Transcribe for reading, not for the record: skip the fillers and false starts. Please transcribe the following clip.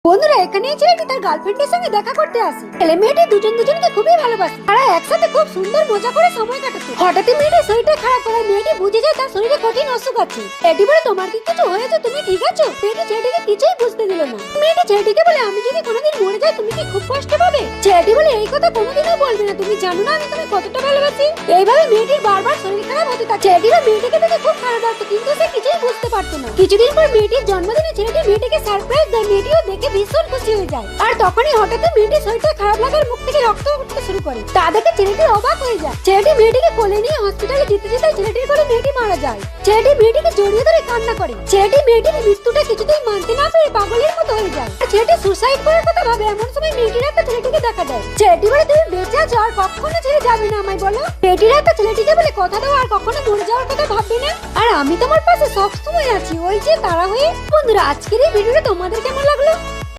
বন্ধুরা এখানে ছেলেটি তার গার্লফ্রেন্ডের সঙ্গে দেখা করতে আসে। ছেলে মেয়েটি দুজন দুজনকে খুবই ভালোবাসে। তারা একসাথে খুব সুন্দর মজা করে সময় কাটাতো। হঠাৎই মেয়েটির শরীরটা খারাপ করে মেয়েটি বুঝে যায় তার শরীরে কঠিন অসুখ আছে। এটি বলে তোমার কি কিছু হয়েছে, তুমি ঠিক আছো? মেয়েটি ছেলেটিকে কিছুই বুঝতে দিল না। মেয়েটি ছেলেটিকে বলে আমি যদি কোনোদিন মরে যাই তুমি কি খুব কষ্ট পাবে? ছেলেটি বলে এই কথা কোনোদিনও বলবে না, তুমি জানো না আমি তোমায় কতটা ভালোবাসি। এইভাবে মেয়েটির বারবার শরীর খারাপ হতে থাকে। ছেলেটিরও মেয়েটিকে দেখে খুব খারাপ লাগতো কিন্তু সে কিছুই বুঝতে পারতো না। কিছুদিন পর মেয়েটির জন্মদিনে ছেলেটি মেয়েটিকে সারপ্রাইজ দেয়। মেয়েটিও দেখে ভীষণ খুশি হয়ে যায়। আর তখনই হঠাৎ মেয়েটির শরীরটা খারাপ লাগার মুখ থেকে রক্ত উঠতে শুরু করে। তা দেখে ছেলেটি অবাক হয়ে যায়। ছেলেটি মেয়েটিকে কোলে নিয়ে হসপিটালে যেতে যেতে ছেলেটির কোলে মেয়েটি মারা যায়। ছেলেটি মেয়েটিকে জড়িয়ে ধরে কান্না করে। ছেলেটি মেয়েটির মৃত্যুটা কিছুতেই মানতে না পেরে পাগলের মতো হয়ে যায়। ছেলেটি সুসাইড করার কথা ভাবে। এমন সময় মেয়েটির একটা ছেলেটিকে দেখা দেয়। ছেলেটি বলে তুমি বেঁচে আছো আর কখনো ছেড়ে যাবে না আমায় বলো। মেয়েটির একটা ছেলেটিকে বলে কথা দাও আর কখনো মরে যাওয়ার কথা ভাববে না, আর আমি তোমার পাশে সব সময় আছি। ওই যে তারা হয়ে। বন্ধুরা আজকের এই ভিডিওটা তোমাদের কেমন লাগলো?